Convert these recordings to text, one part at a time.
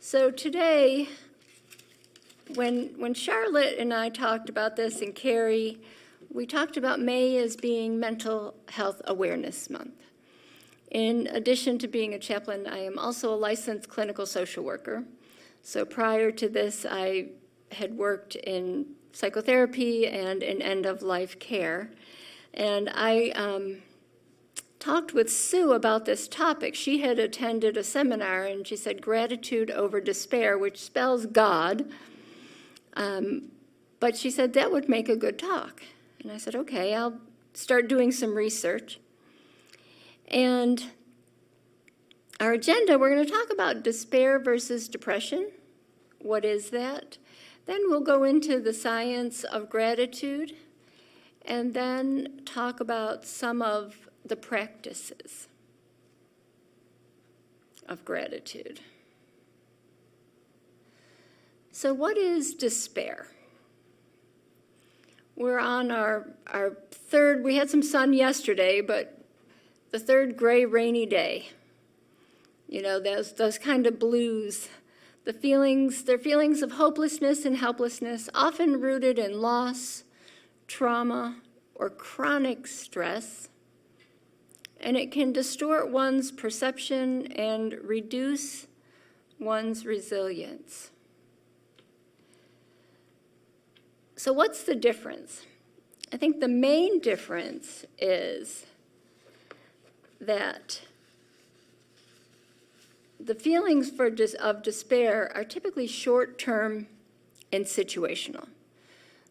So today, when Charlotte and I talked about this, and Carrie, we talked about May as being Mental Health Awareness Month. In addition to being a chaplain, I am also a licensed clinical social worker. So prior to this, I had worked in psychotherapy and in end-of-life care. And I talked with Sue about this topic. She had attended a seminar, and she said gratitude over despair, which spells God. But she said that would make a good talk. And I said, okay, I'll start doing some research. And our agenda, we're going to talk about despair versus depression. What is that? Then we'll go into the science of gratitude, and then talk about some of the practices of gratitude. So what is despair? We're on our third, we had some sun yesterday, but the third gray, rainy day. You know, those kind of blues. They're feelings of hopelessness and helplessness, often rooted in loss, trauma, or chronic stress. And it can distort one's perception and reduce one's resilience. So what's the difference? I think the main difference is that the feelings of despair are typically short-term and situational.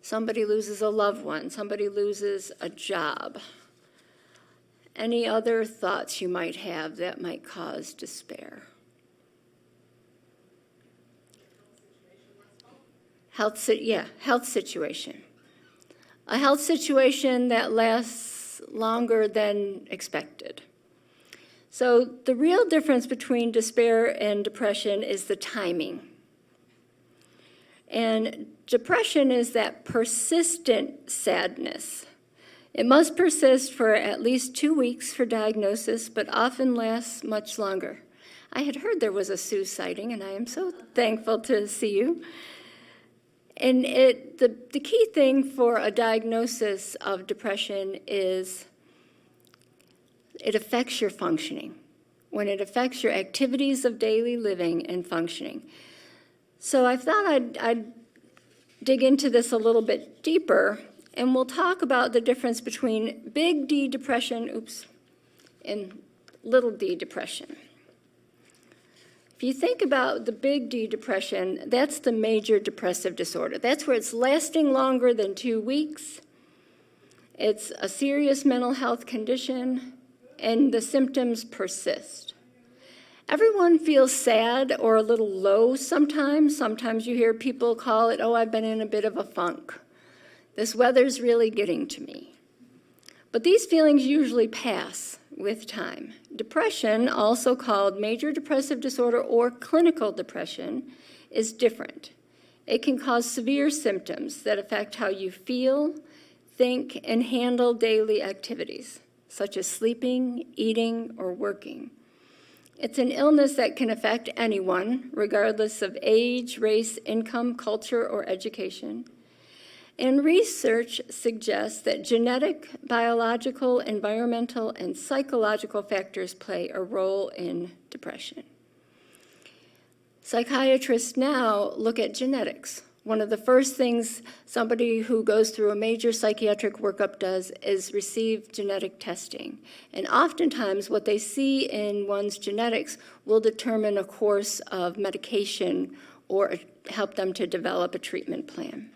Somebody loses a loved one, somebody loses a job. Any other thoughts you might have that might cause despair? Health situation. A health situation that lasts longer than expected. So the real difference between despair and depression is the timing. And depression is that persistent sadness. It must persist for at least 2 weeks for diagnosis, but often lasts much longer. I had heard there was a Sue sighting, and I am so thankful to see you. And the key thing for a diagnosis of depression is it affects your functioning, when it affects your activities of daily living and functioning. So I thought I'd dig into this a little bit deeper, and we'll talk about the difference between big D depression, and little d depression. If you think about the big D depression, that's the major depressive disorder. That's where it's lasting longer than 2 weeks. It's a serious mental health condition, and the symptoms persist. Everyone feels sad or a little low sometimes. Sometimes you hear people call it, oh, I've been in a bit of a funk. This weather's really getting to me. But these feelings usually pass with time. Depression, also called major depressive disorder or clinical depression, is different. It can cause severe symptoms that affect how you feel, think, and handle daily activities, such as sleeping, eating, or working. It's an illness that can affect anyone, regardless of age, race, income, culture, or education. And research suggests that genetic, biological, environmental, and psychological factors play a role in depression. Psychiatrists now look at genetics. One of the first things somebody who goes through a major psychiatric workup does is receive genetic testing. And oftentimes what they see in one's genetics will determine a course of medication or help them to develop a treatment plan.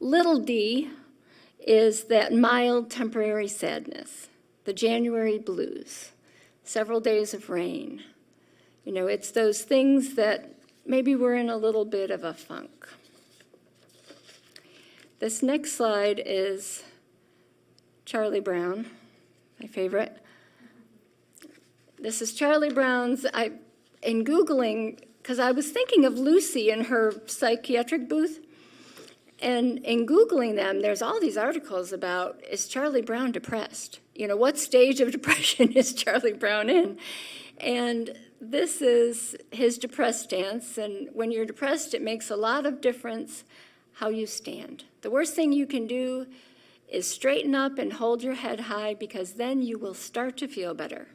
Little d is that mild temporary sadness, the January blues, several days of rain. You know, it's those things that maybe we're in a little bit of a funk. This next slide is Charlie Brown, my favorite. This is Charlie Brown's, in Googling, because I was thinking of Lucy in her psychiatric booth, and in Googling them, there's all these articles about, is Charlie Brown depressed? You know, what stage of depression is Charlie Brown in? And this is his depressed stance, and when you're depressed, it makes a lot of difference how you stand. The worst thing you can do is straighten up and hold your head high, because then you will start to feel better.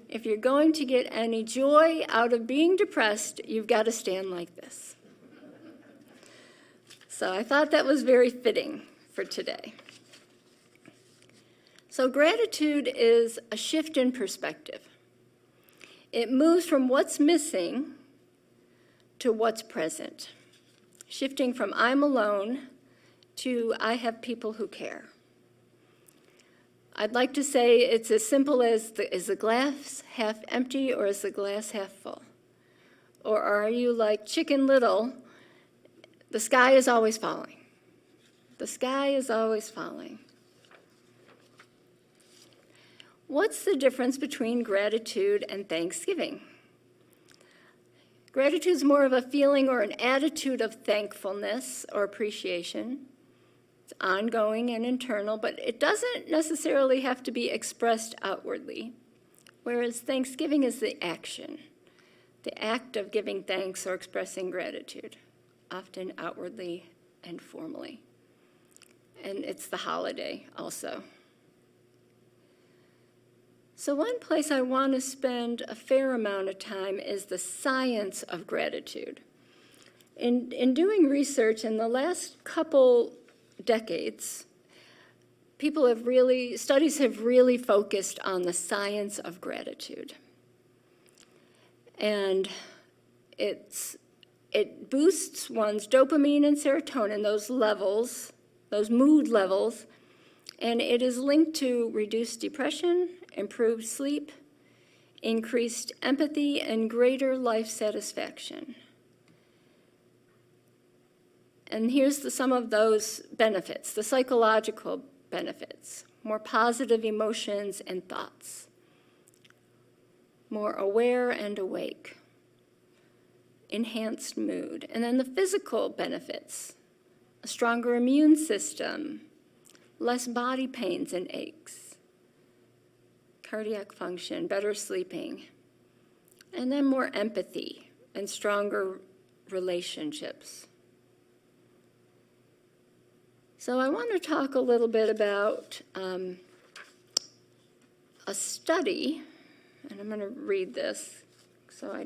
If you're going to get any joy out of being depressed, you've got to stand like this. So I thought that was very fitting for today. So gratitude is a shift in perspective. It moves from what's missing to what's present, shifting from I'm alone to I have people who care. I'd like to say it's as simple as is the glass half empty or is the glass half full? Or are you like Chicken Little, the sky is always falling. The sky is always falling. What's the difference between gratitude and thanksgiving? Gratitude is more of a feeling or an attitude of thankfulness or appreciation. It's ongoing and internal, but it doesn't necessarily have to be expressed outwardly, whereas thanksgiving is the action, the act of giving thanks or expressing gratitude, often outwardly and formally. And it's the holiday also. So one place I want to spend a fair amount of time is the science of gratitude. In doing research in the last couple decades, studies have really focused on the science of gratitude. And it boosts one's dopamine and serotonin, those mood levels, and it is linked to reduced depression, improved sleep, increased empathy, and greater life satisfaction. And here's some of those benefits, the psychological benefits: more positive emotions and thoughts, more aware and awake, enhanced mood. And then the physical benefits: a stronger immune system, less body pains and aches, cardiac function, better sleeping, and then more empathy and stronger relationships. So I want to talk a little bit about a study, and I'm going to read this so I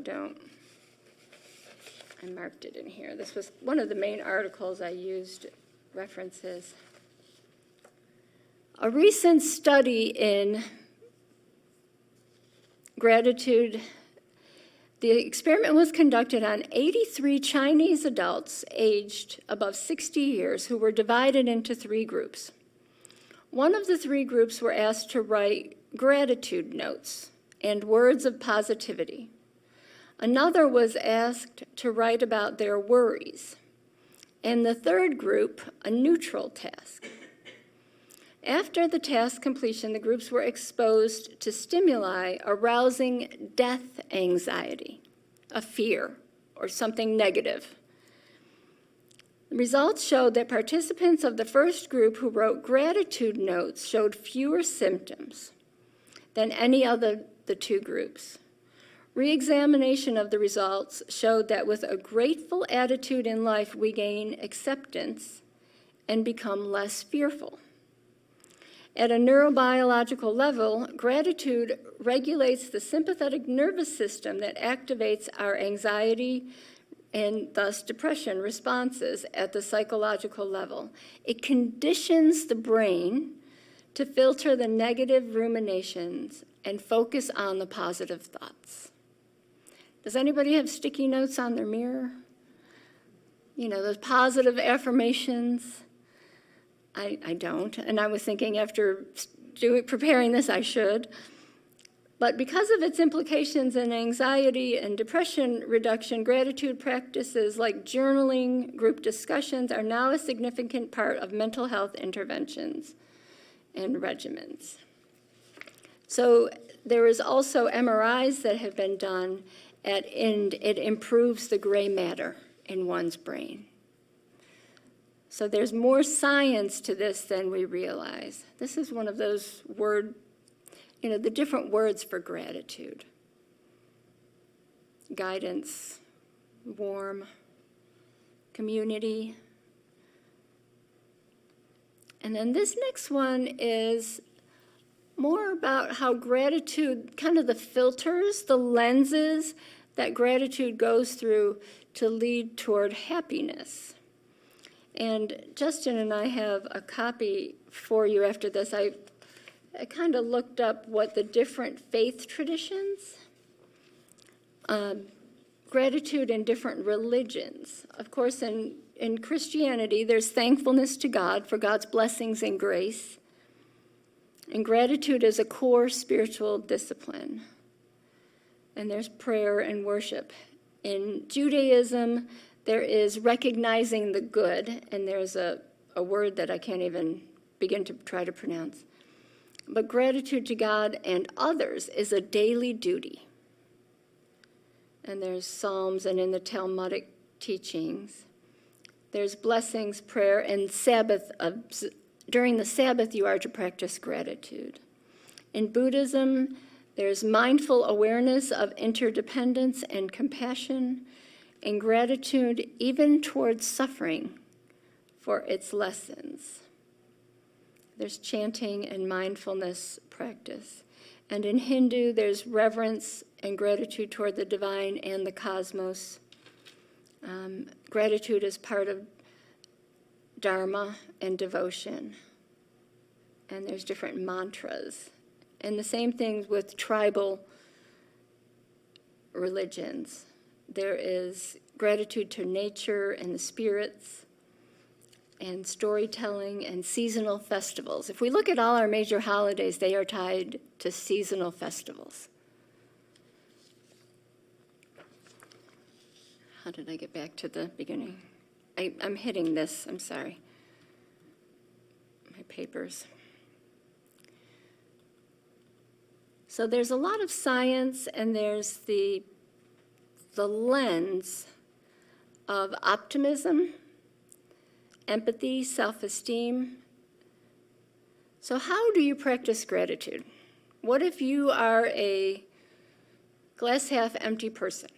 marked it in here. This was one of the main articles I used references. A recent study in gratitude, the experiment was conducted on 83 Chinese adults aged above 60 years who were divided into 3 groups. One of the 3 groups were asked to write gratitude notes and words of positivity. Another was asked to write about their worries. And the third group, a neutral task. After the task completion, the groups were exposed to stimuli arousing death anxiety, a fear, or something negative. The results showed that participants of the first group who wrote gratitude notes showed fewer symptoms than any of the 2 groups. Re-examination of the results showed that with a grateful attitude in life, we gain acceptance and become less fearful. At a neurobiological level, gratitude regulates the sympathetic nervous system that activates our anxiety and thus depression responses at the psychological level. It conditions the brain to filter the negative ruminations and focus on the positive thoughts. Does anybody have sticky notes on their mirror? You know, those positive affirmations? I don't, and I was thinking after preparing this I should. But because of its implications in anxiety and depression reduction, gratitude practices like journaling, group discussions are now a significant part of mental health interventions and regimens. So there is also MRIs that have been done, and it improves the gray matter in one's brain. So there's more science to this than we realize. This is one of those the different words for gratitude. guidance, warm, community. And then this next one is more about how gratitude, kind of the filters, the lenses that gratitude goes through to lead toward happiness. And Justin and I have a copy for you after this. I kind of looked up what the different faith traditions, gratitude in different religions. Of course, in Christianity, there's thankfulness to God for God's blessings and grace. And gratitude is a core spiritual discipline. And there's prayer and worship. In Judaism, there is recognizing the good, and there's a word that I can't even begin to try to pronounce. But gratitude to God and others is a daily duty. And there's Psalms, and in the Talmudic teachings, there's blessings, prayer, and Sabbath. During the Sabbath, you are to practice gratitude. In Buddhism, there's mindful awareness of interdependence and compassion, and gratitude even towards suffering for its lessons. There's chanting and mindfulness practice. And in Hindu, there's reverence and gratitude toward the divine and the cosmos. Gratitude is part of Dharma and devotion. And there's different mantras. And the same thing with tribal religions. There is gratitude to nature and the spirits, and storytelling and seasonal festivals. If we look at all our major holidays, they are tied to seasonal festivals. How did I get back to the beginning? I'm hitting this, I'm sorry. My papers. So there's a lot of science, and there's the lens of optimism, empathy, self-esteem. So how do you practice gratitude? What if you are a glass half empty person?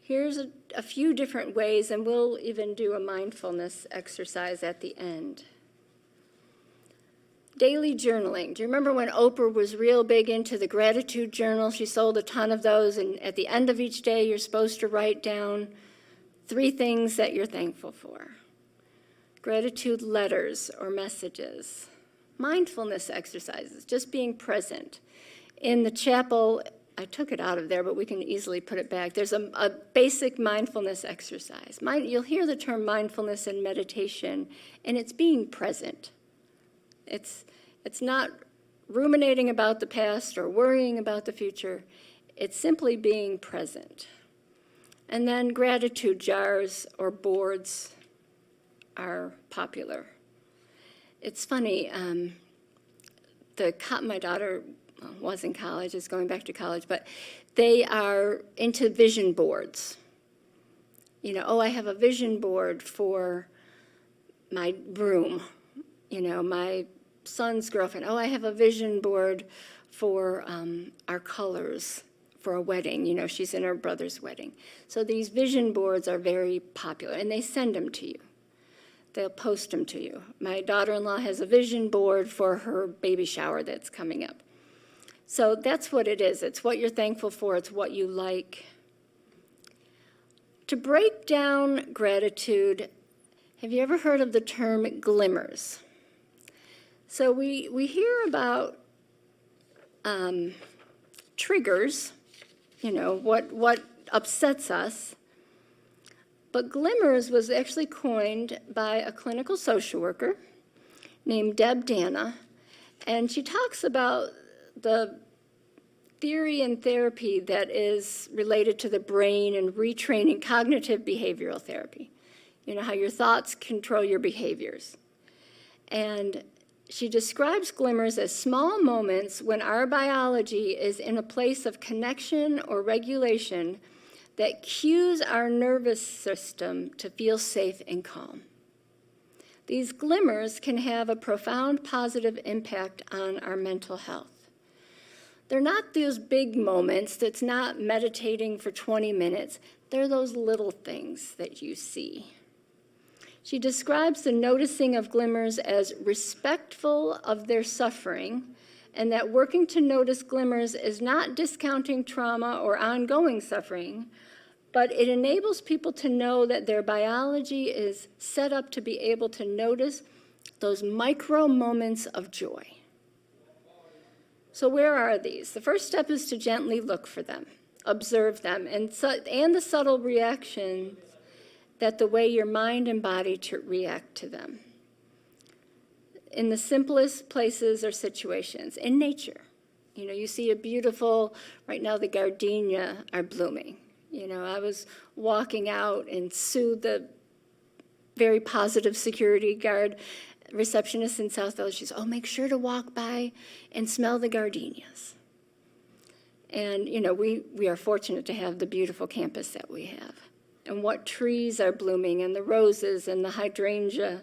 Here's a few different ways, and we'll even do a mindfulness exercise at the end. Daily journaling. Do you remember when Oprah was real big into the gratitude journal? She sold a ton of those, and at the end of each day, you're supposed to write down 3 things that you're thankful for. Gratitude letters or messages. Mindfulness exercises, just being present. In the chapel, I took it out of there, but we can easily put it back. There's a basic mindfulness exercise. You'll hear the term mindfulness in meditation, and it's being present. It's not ruminating about the past or worrying about the future. It's simply being present. And then gratitude jars or boards are popular. It's funny, my daughter was in college, is going back to college, but they are into vision boards. I have a vision board for my room. My son's girlfriend, I have a vision board for our colors for a wedding. She's in her brother's wedding. So these vision boards are very popular, and they send them to you. They'll post them to you. My daughter-in-law has a vision board for her baby shower that's coming up. So that's what it is. It's what you're thankful for. It's what you like. To break down gratitude, have you ever heard of the term glimmers? So we hear about triggers, what upsets us. But glimmers was actually coined by a clinical social worker named Deb Dana, and she talks about the theory and therapy that is related to the brain and retraining cognitive behavioral therapy. How your thoughts control your behaviors. And she describes glimmers as small moments when our biology is in a place of connection or regulation that cues our nervous system to feel safe and calm. These glimmers can have a profound positive impact on our mental health. They're not those big moments. That's not meditating for 20 minutes. They're those little things that you see. She describes the noticing of glimmers as respectful of their suffering, and that working to notice glimmers is not discounting trauma or ongoing suffering, but it enables people to know that their biology is set up to be able to notice those micro moments of joy. So where are these? The first step is to gently look for them, observe them, and the subtle reactions that the way your mind and body to react to them. In the simplest places or situations, in nature. You know, you see a beautiful, right now the gardenia are blooming. You know, I was walking out and Sue, the very positive security guard receptionist in South Village, she says, oh, make sure to walk by and smell the gardenias. And, you know, we are fortunate to have the beautiful campus that we have. And what trees are blooming, and the roses and the hydrangea.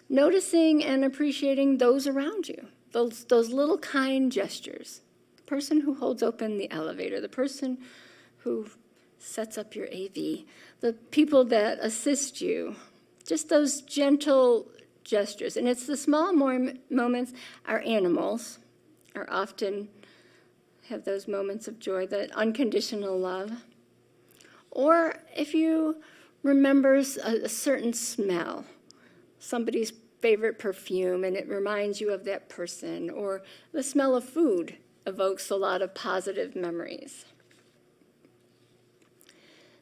Noticing and appreciating those around you, those little kind gestures. The person who holds open the elevator, the person who sets up your AV, the people that assist you, just those gentle gestures. And it's the small moments. Our animals are often have those moments of joy, that unconditional love. Or if you remember a certain smell, somebody's favorite perfume, and it reminds you of that person, or the smell of food evokes a lot of positive memories.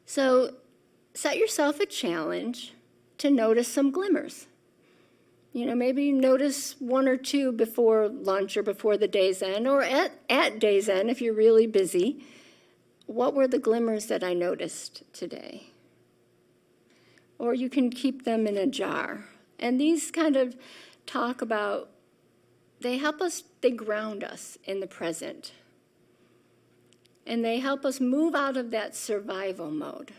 So set yourself a challenge to notice some glimmers. You know, maybe notice one or two before lunch or before the day's end, or at day's end if you're really busy. What were the glimmers that I noticed today? Or you can keep them in a jar. And these kind of talk about, they help us, they ground us in the present. And they help us move out of that survival mode.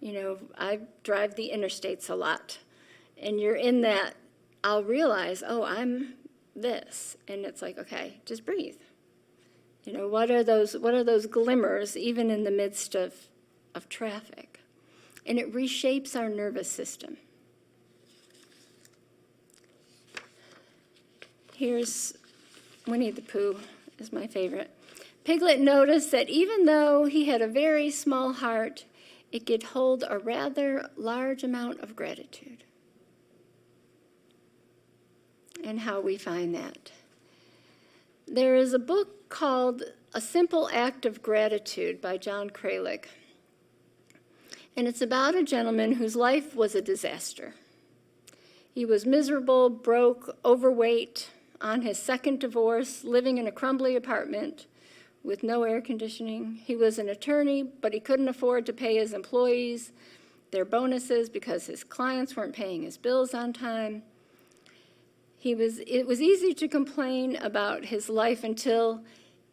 You know, I drive the interstates a lot. And you're in that, I'll realize, oh, I'm this. And it's like, okay, just breathe. You know, what are those glimmers, even in the midst of traffic? And it reshapes our nervous system. Here's Winnie the Pooh, is my favorite. Piglet noticed that even though he had a very small heart, it could hold a rather large amount of gratitude. And how we find that. There is a book called A Simple Act of Gratitude by John Kralik. And it's about a gentleman whose life was a disaster. He was miserable, broke, overweight, on his second divorce, living in a crumbly apartment with no air conditioning. He was an attorney, but he couldn't afford to pay his employees their bonuses because his clients weren't paying his bills on time. It was easy to complain about his life until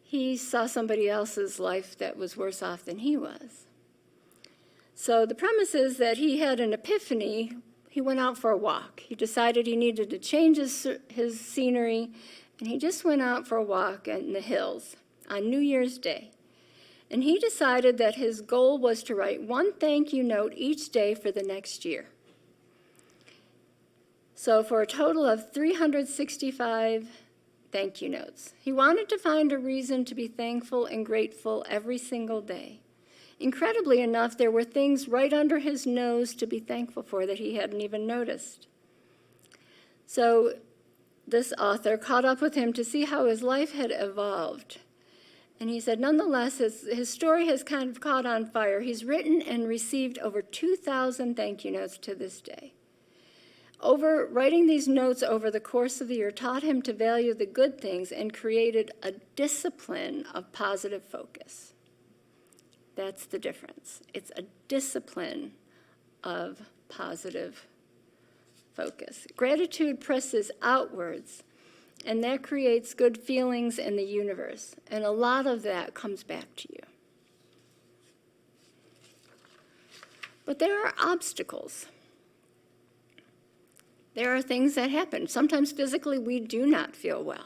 he saw somebody else's life that was worse off than he was. So the premise is that he had an epiphany. He went out for a walk. He decided he needed to change his scenery, and he just went out for a walk in the hills on New Year's Day. And he decided that his goal was to write one thank you note each day for the next year. So for a total of 365 thank you notes. He wanted to find a reason to be thankful and grateful every single day. Incredibly enough, there were things right under his nose to be thankful for that he hadn't even noticed. So this author caught up with him to see how his life had evolved. And he said, nonetheless, his story has kind of caught on fire. He's written and received over 2,000 thank you notes to this day. Writing these notes over the course of the year taught him to value the good things and created a discipline of positive focus. That's the difference. It's a discipline of positive focus. Gratitude presses outwards, and that creates good feelings in the universe. And a lot of that comes back to you. But there are obstacles. There are things that happen. Sometimes physically we do not feel well.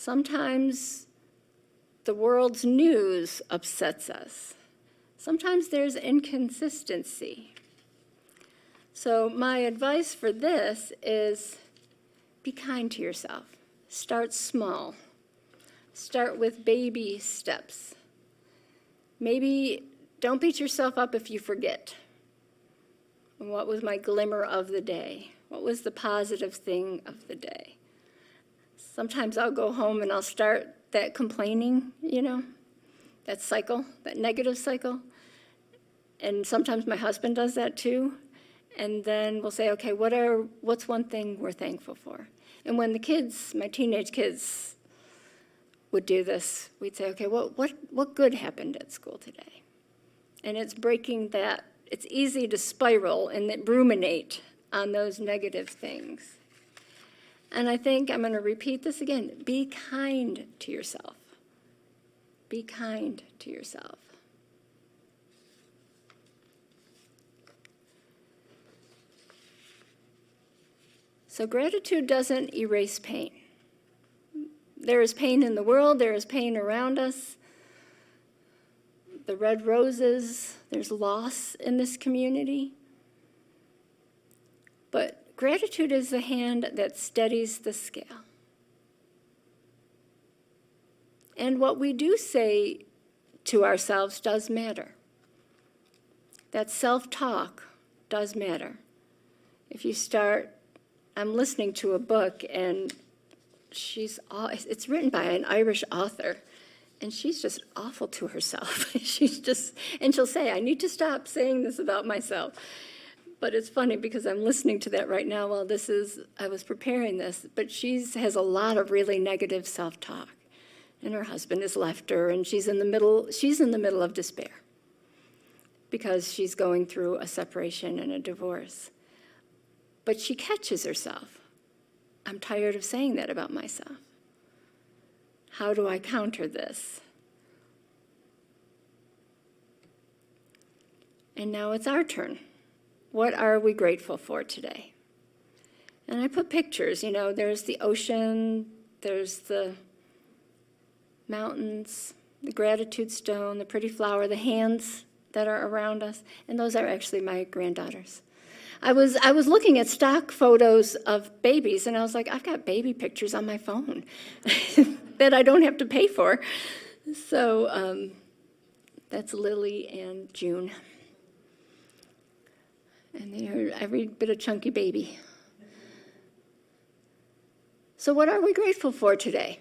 Sometimes the world's news upsets us. Sometimes there's inconsistency. So my advice for this is be kind to yourself. Start small. Start with baby steps. Maybe don't beat yourself up if you forget. What was my glimmer of the day? What was the positive thing of the day? Sometimes I'll go home and I'll start that complaining, that cycle, that negative cycle. And sometimes my husband does that too. And then we'll say, okay, what's one thing we're thankful for? And when the kids, my teenage kids, would do this, we'd say, okay, what good happened at school today? And it's breaking that. It's easy to spiral and then ruminate on those negative things. And I think I'm going to repeat this again. Be kind to yourself. Be kind to yourself. So gratitude doesn't erase pain. There is pain in the world. There is pain around us. The red roses, there's loss in this community. But gratitude is the hand that steadies the scale. And what we do say to ourselves does matter. That self-talk does matter. If you start, I'm listening to a book, and it's written by an Irish author. And she's just awful to herself. And she'll say, I need to stop saying this about myself. But it's funny because I'm listening to that right now while I was preparing this. But she has a lot of really negative self-talk. And her husband has left her, and she's in the middle of despair because she's going through a separation and a divorce. But she catches herself. I'm tired of saying that about myself. How do I counter this? And now it's our turn. What are we grateful for today? And I put pictures, there's the ocean, there's the mountains, the gratitude stone, the pretty flower, the hands that are around us, and those are actually my granddaughters. I was looking at stock photos of babies, and I was like, I've got baby pictures on my phone that I don't have to pay for. So that's Lily and June. And they are every bit a chunky baby. So what are we grateful for today?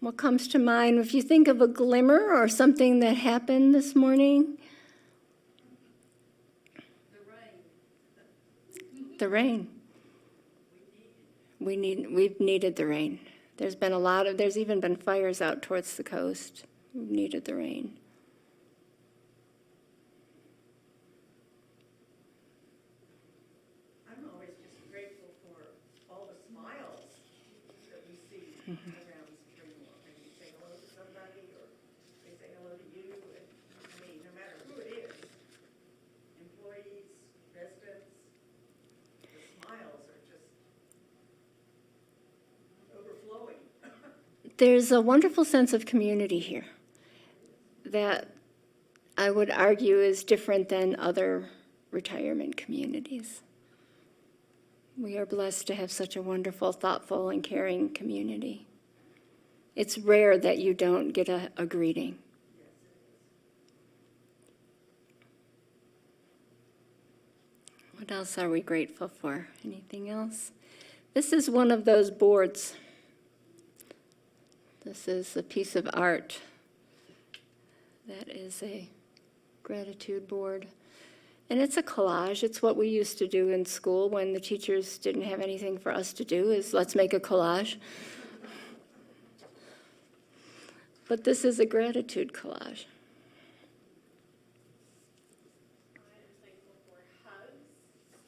What comes to mind if you think of a glimmer or something that happened this morning? The rain. We've needed the rain. There's even been fires out towards the coast. We've needed the rain. I'm always just grateful for all the smiles that we see around Spring Walk. And you say hello to somebody, or they say hello to you. And, no matter who it is, employees, residents, the smiles are just overflowing. There's a wonderful sense of community here that I would argue is different than other retirement communities. We are blessed to have such a wonderful, thoughtful, and caring community. It's rare that you don't get a greeting. What else are we grateful for? Anything else? This is one of those boards. This is a piece of art. That is a gratitude board. And it's a collage. It's what we used to do in school when the teachers didn't have anything for us to do, is let's make a collage. But this is a gratitude collage. I'm thankful for hugs.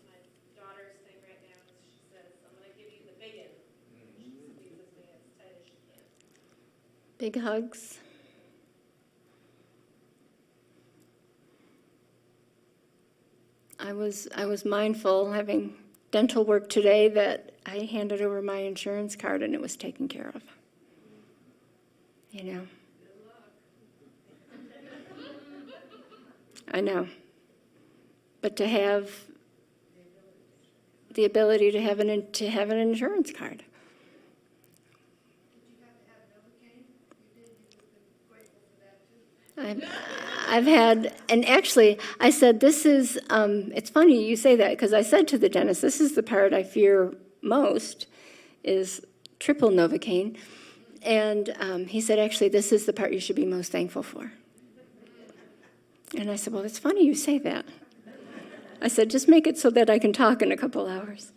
My daughter's thing right now is she says, I'm going to give you the big one. She squeezes me as tight as she can. Big hugs. I was mindful, having dental work today, that I handed over my insurance card and it was taken care of. You know. I know. But to have the ability to have an insurance card. I've had, and actually, I said, this is, it's funny you say that, because I said to the dentist, this is the part I fear most, is triple Novocaine. And he said, actually, this is the part you should be most thankful for. And I said, well, it's funny you say that. I said, just make it so that I can talk in a couple hours.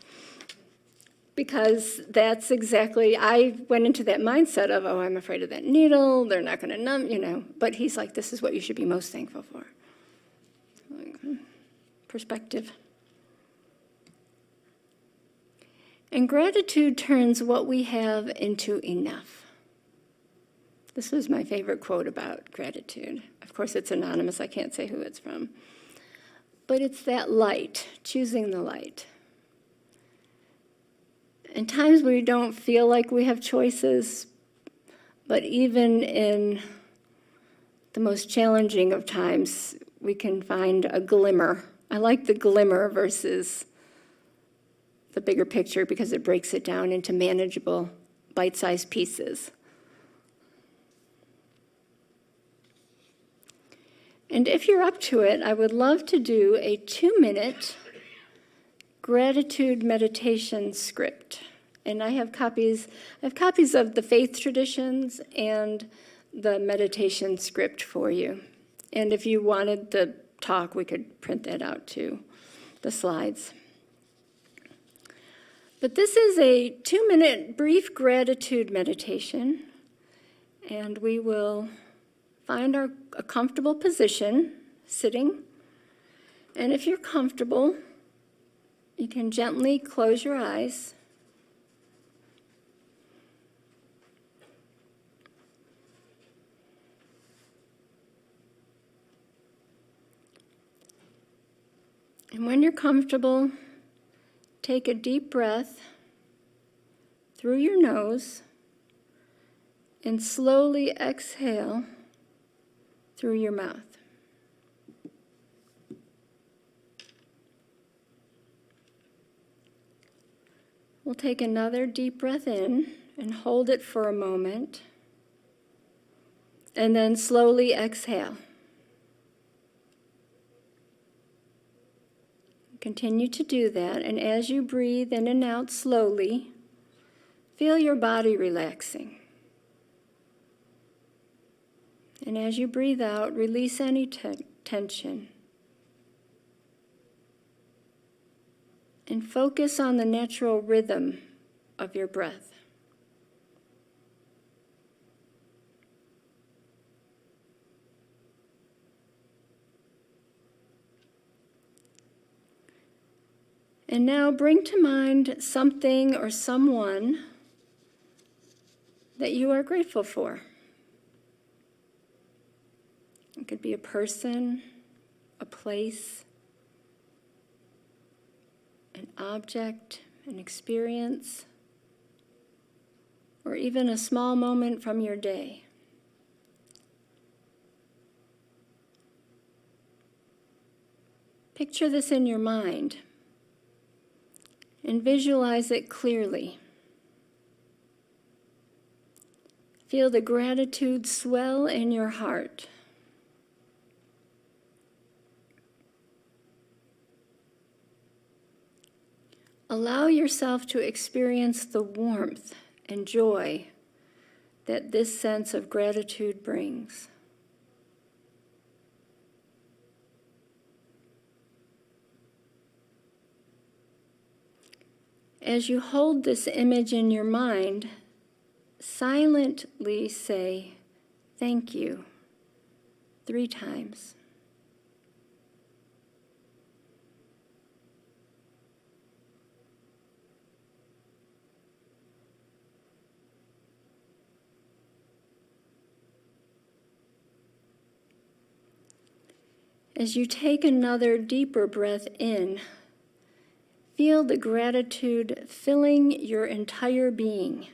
Because that's exactly, I went into that mindset of, oh, I'm afraid of that needle, they're not going to numb, you know. But he's like, this is what you should be most thankful for. Like, perspective. And gratitude turns what we have into enough. This was my favorite quote about gratitude. Of course, it's anonymous. I can't say who it's from. But it's that light, choosing the light. In times we don't feel like we have choices, but even in the most challenging of times, we can find a glimmer. I like the glimmer versus the bigger picture because it breaks it down into manageable, bite-sized pieces. And if you're up to it, I would love to do a 2-minute gratitude meditation script. And I have copies of the faith traditions and the meditation script for you. And if you wanted the talk, we could print that out too, the slides. But this is a 2-minute brief gratitude meditation, and we will find a comfortable position, sitting. And if you're comfortable, you can gently close your eyes. And when you're comfortable, take a deep breath through your nose and slowly exhale through your mouth. We'll take another deep breath in and hold it for a moment, and then slowly exhale. Continue to do that, and as you breathe in and out slowly, feel your body relaxing. And as you breathe out, release any tension. And focus on the natural rhythm of your breath. And now bring to mind something or someone that you are grateful for. It could be a person, a place, an object, an experience, or even a small moment from your day. Picture this in your mind and visualize it clearly. Feel the gratitude swell in your heart. Allow yourself to experience the warmth and joy that this sense of gratitude brings. As you hold this image in your mind, silently say, "Thank you," 3 times. As you take another deeper breath in, Feel the gratitude filling your entire being.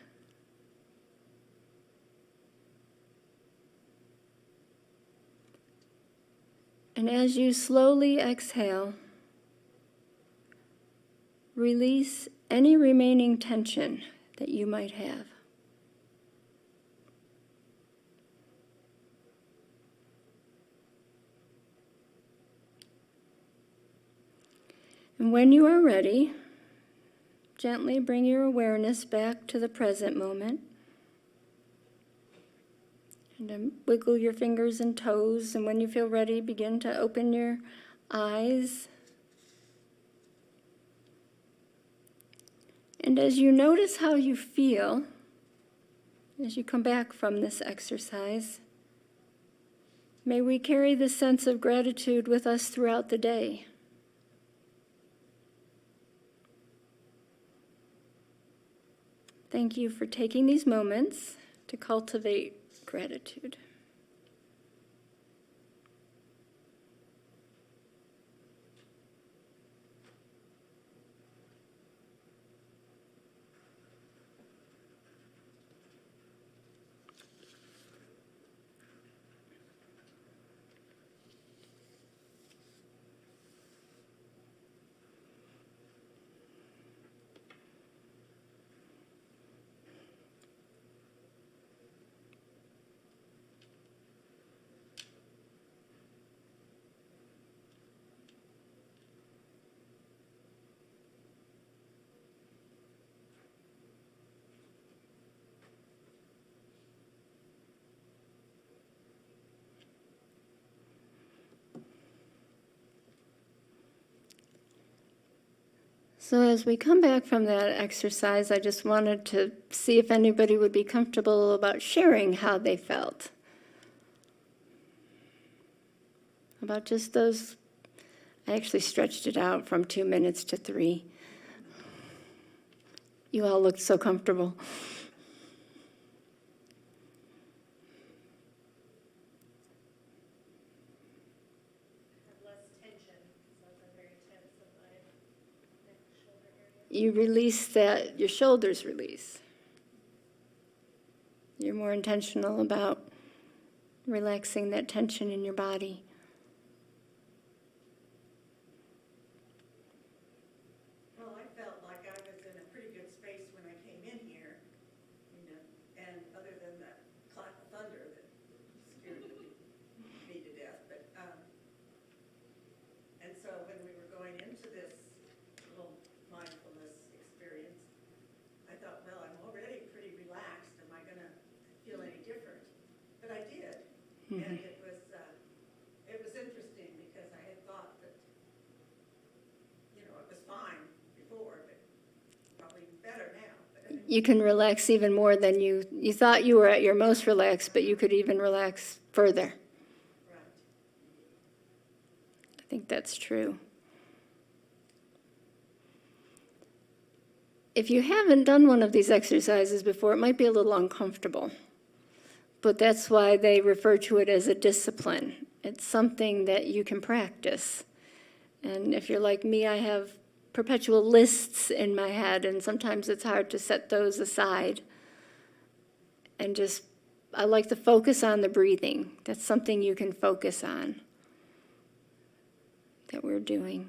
And as you slowly exhale, release any remaining tension that you might have. And when you are ready, gently bring your awareness back to the present moment. And then wiggle your fingers and toes, and when you feel ready, begin to open your eyes. And as you notice how you feel, as you come back from this exercise, may we carry this sense of gratitude with us throughout the day. Thank you for taking these moments to cultivate gratitude. So as we come back from that exercise, I just wanted to see if anybody would be comfortable about sharing how they felt. About just those, I actually stretched it out from 2 minutes to 3. You all looked so comfortable. Have less tension, so I'm very tense in my neck, shoulder area. You release that, your shoulders release. You're more intentional about relaxing that tension in your body. Well, I felt like I was in a pretty good space when I came in here, and other than the clap of thunder that scared me to death, but, and so when we were going into this little mindfulness experience, I thought, well, I'm already pretty relaxed, am I gonna feel any different? But I did, and it was interesting because I had thought that, it was fine before, but probably better now. But You can relax even more than you thought you were at your most relaxed, but you could even relax further. right. I think that's true. If you haven't done one of these exercises before, it might be a little uncomfortable. But that's why they refer to it as a discipline. It's something that you can practice. And if you're like me, I have perpetual lists in my head, and sometimes it's hard to set those aside. And I like to focus on the breathing. That's something you can focus on that we're doing.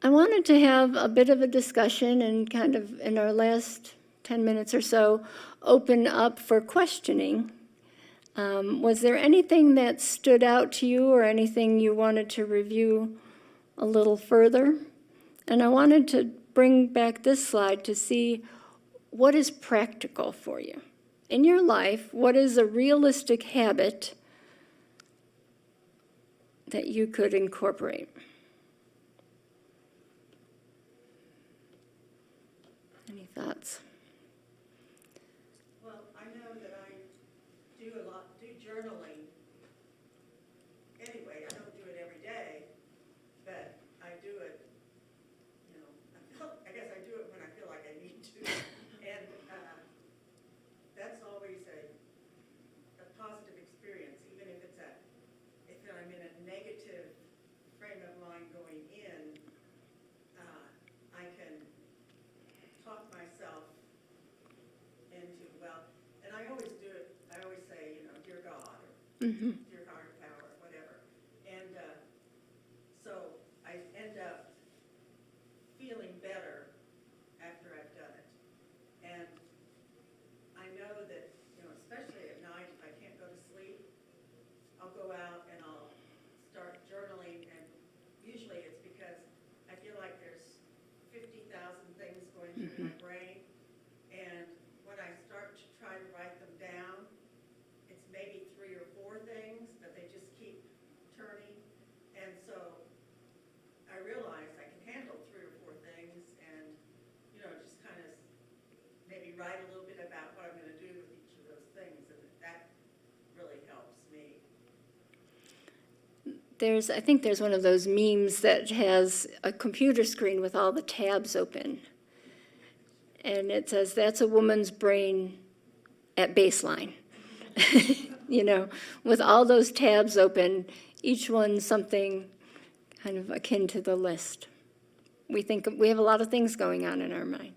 I wanted to have a bit of a discussion and kind of in our last 10 minutes or so, open up for questioning. Was there anything that stood out to you or anything you wanted to review a little further? And I wanted to bring back this slide to see what is practical for you. In your life, what is a realistic habit that you could incorporate? Any thoughts? Well, I know that I do journaling. Anyway, I don't do it every day, but I do it, I guess I do it when I feel like I need to. And that's always a positive experience, even if if I'm in a negative frame of mind going in, your higher power, whatever. And so I end up feeling better after I've done it. And I know that, especially at night, if I can't go to sleep, I'll go out and I'll start journaling, and usually it's because I feel like there's 50,000 things going through my brain, and when I start to try to write them down, it's maybe 3 or 4 things, but they just keep turning, and so I realize I can handle 3 or 4 things, and, just kind of maybe write a little bit about what I'm going to do with each of those things, and that really helps me. I think there's one of those memes that has a computer screen with all the tabs open. And it says, that's a woman's brain at baseline. With all those tabs open, each one something kind of akin to the list. We think we have a lot of things going on in our mind.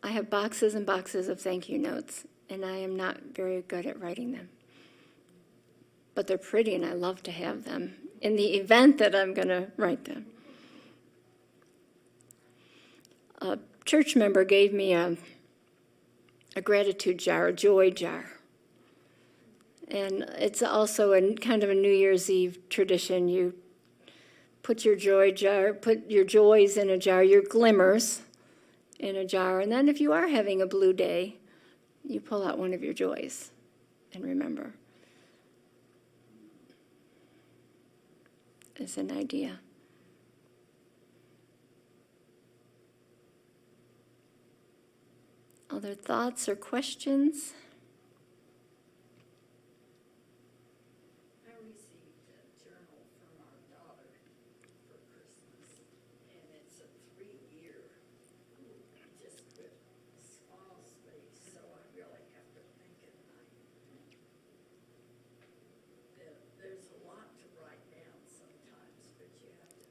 I have boxes and boxes of thank you notes, and I am not very good at writing them. But they're pretty, and I love to have them in the event that I'm going to write them. A church member gave me a gratitude jar, a joy jar. And it's also a kind of a New Year's Eve tradition. You put your joys in a jar, your glimmers in a jar, and then if you are having a blue day, you pull out one of your joys and remember. It's an idea. Other thoughts or questions? I received a journal from our daughter for Christmas, and it's a 3-year, just with small space, so I really have to think at night. There's a lot to write down sometimes, but you have to.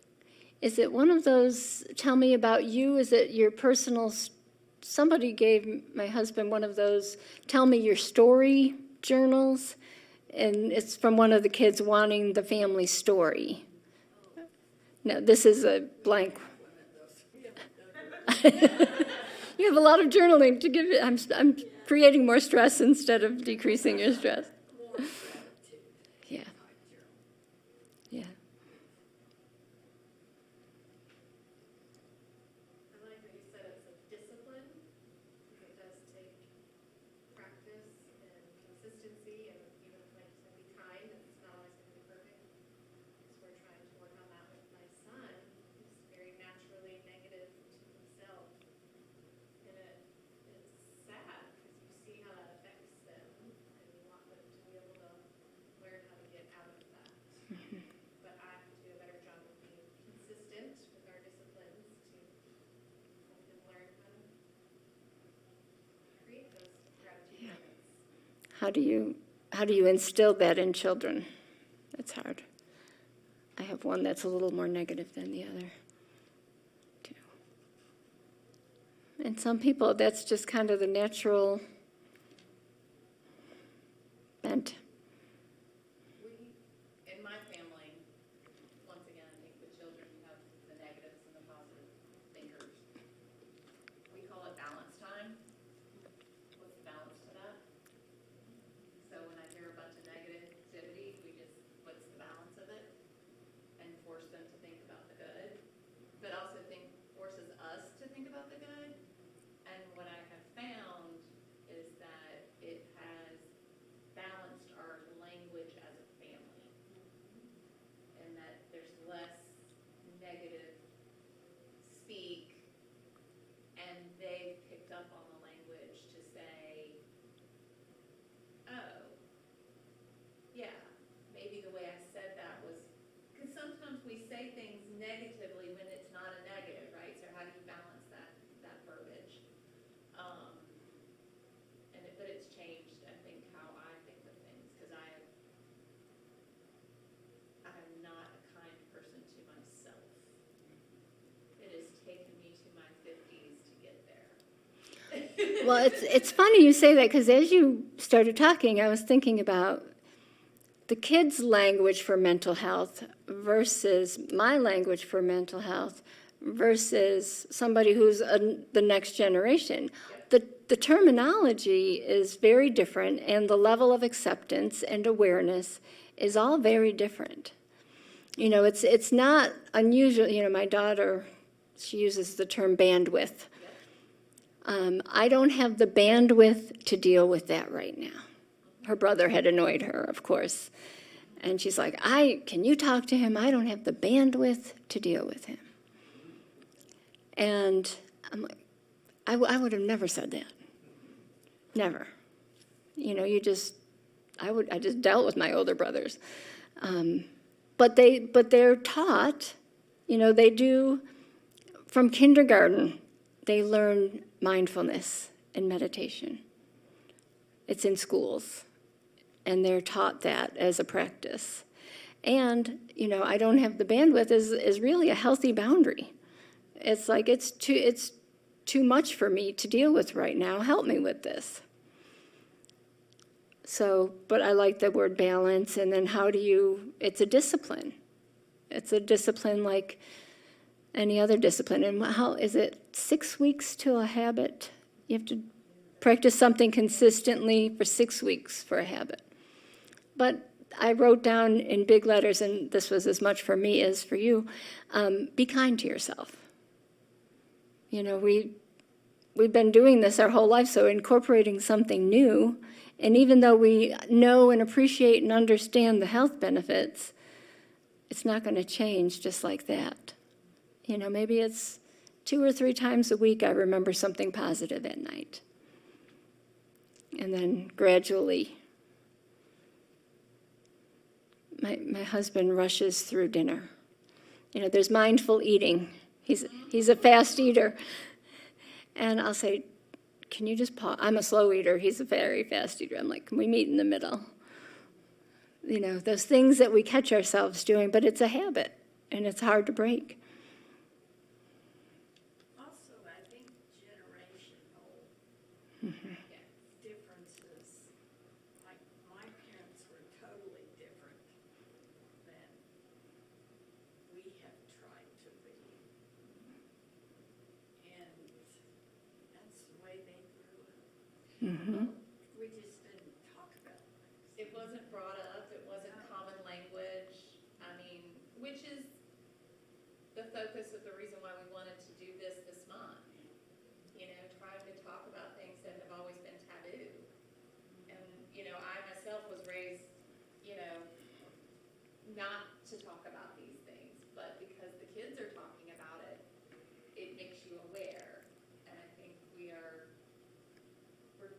Is it one of those, tell me about you? Is it your personal, somebody gave my husband one of those, tell me your story journals, and it's from one of the kids wanting the family story. No, this is a blank. You have a lot of journaling to give it. I'm creating more stress instead of decreasing your stress. More gratitude Yeah, type journal. yeah. I like that you said it's a discipline. It does take practice and consistency, and even like you said, be kind. It's not always going to be perfect. Because we're trying to work on that with my son, who's very naturally negative to himself. And it's sad because you see how that affects them, and you want them to be able to learn how to get out of that. But I have to do a better job of being consistent with our disciplines to help them learn how to create those gratitude Yeah. moments. How do you instill that in children? That's hard. I have one that's a little more negative than the other, too. And some people, that's just kind of the natural bent. In my family, once again, I think with children, you have the negatives and the positive thinkers. We call it balance time. What's the balance to that? So when I hear a bunch of negativity, what's the balance of it? And force them to think about the good, but also forces us to think about the good. And what I have found Well, it's funny you say that, because as you started talking, I was thinking about the kids' language for mental health versus my language for mental health versus somebody who's the next generation. The terminology is very different, and the level of acceptance and awareness is all very different. You know, it's not unusual. You know, my daughter, she uses the term bandwidth. I don't have the bandwidth to deal with that right now. Her brother had annoyed her, of course. And she's like, can you talk to him? I don't have the bandwidth to deal with him. And I'm like, I would have never said that. Never. You know, I just dealt with my older brothers. But they're taught, you know, they do, from kindergarten, they learn mindfulness and meditation. It's in schools, and they're taught that as a practice. And, you know, I don't have the bandwidth is really a healthy boundary. It's like, it's too much for me to deal with right now. Help me with this. So, but I like the word balance, and then it's a discipline. It's a discipline like any other discipline. And how is it 6 weeks to a habit? You have to practice something consistently for 6 weeks for a habit. But I wrote down in big letters, and this was as much for me as for you, be kind to yourself. You know, we've been doing this our whole life, so incorporating something new, and even though we know and appreciate and understand the health benefits, it's not going to change just like that. You know, maybe it's 2 or 3 times a week I remember something positive at night. And then gradually, my husband rushes through dinner. You know, there's mindful eating. He's a fast eater. And I'll say, can you just pause? I'm a slow eater. He's a very fast eater. I'm like, can we meet in the middle? You know, those things that we catch ourselves doing, but it's a habit, and it's hard to break. Also, I think generational differences, like my parents were totally different than we have tried to be. And that's the way they grew up. We just didn't talk about things. It wasn't brought up, it wasn't common language, I mean, which is the focus of the reason why we wanted to do this month. You know, trying to talk about things that have always been taboo. And, you know, I myself was raised, you know, not to talk about these things, but because the kids are talking about it, it makes you aware. And I think we're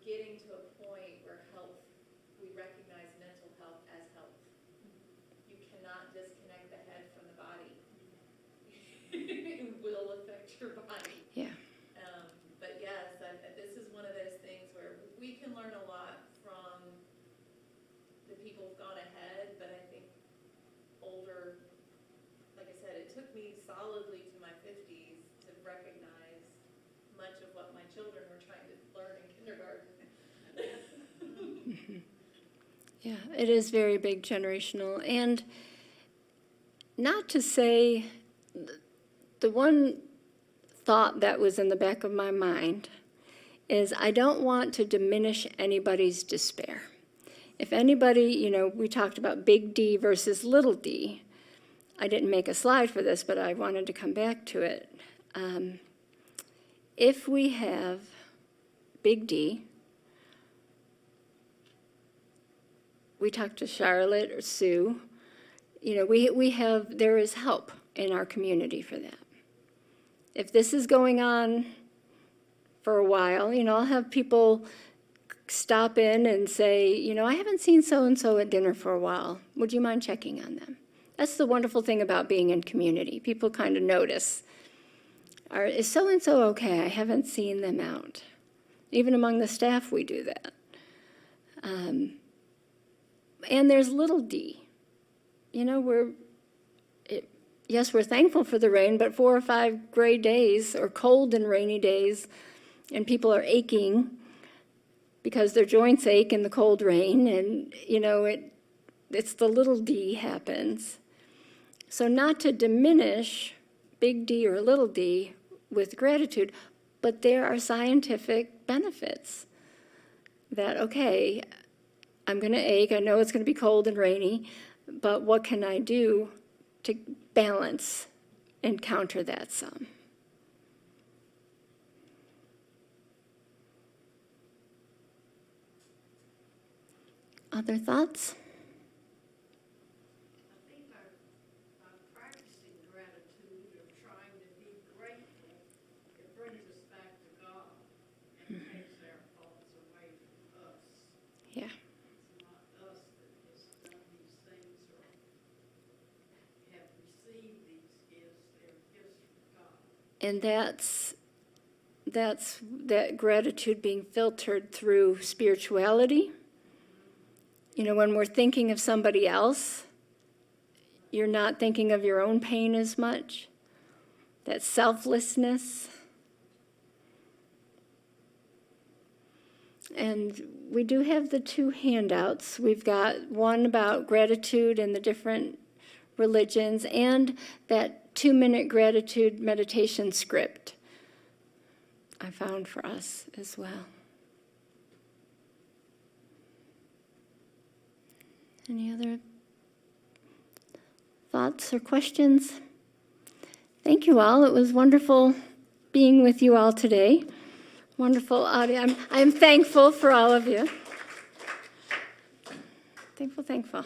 getting to a point where we recognize mental health as health. You cannot disconnect the head from the body. It will affect your body. Yeah. But yes, this is one of those things where we can learn a lot from the people who've gone ahead, but I think older, like I said, it took me solidly to my 50s to recognize much of what my children were trying to learn in kindergarten. Yeah, it is very big generational. And not to say, the one thought that was in the back of my mind is I don't want to diminish anybody's despair. If anybody, you know, we talked about big D versus little d. I didn't make a slide for this, but I wanted to come back to it. If we have big D, we talked to Charlotte or Sue, you know, there is help in our community for that. If this is going on for a while, you know, I'll have people stop in and say, you know, I haven't seen so-and-so at dinner for a while. Would you mind checking on them? That's the wonderful thing about being in community. People kind of notice, is so-and-so okay? I haven't seen them out. Even among the staff, we do that. And there's little d. You know, yes, we're thankful for the rain, but 4 or 5 gray days or cold and rainy days and people are aching because their joints ache in the cold rain, and, it's the little d happens. So not to diminish big D or little d with gratitude, but there are scientific benefits that, okay, I'm going to ache, I know it's going to be cold and rainy, but what can I do to balance and counter that some? Other thoughts? I think by practicing gratitude or trying to be grateful, it brings us back to God and takes our thoughts away from us. Yeah. It's not us that has done these things or have received these gifts, they're gifts from God. And that's that gratitude being filtered through spirituality. When we're thinking of somebody else, you're not thinking of your own pain as much. That selflessness. And we do have the 2 handouts. We've got one about gratitude and the different religions, and that 2-minute gratitude meditation script I found for us as well. Any other thoughts or questions? Thank you all. It was wonderful being with you all today. Wonderful audio. I'm thankful for all of you. Thankful.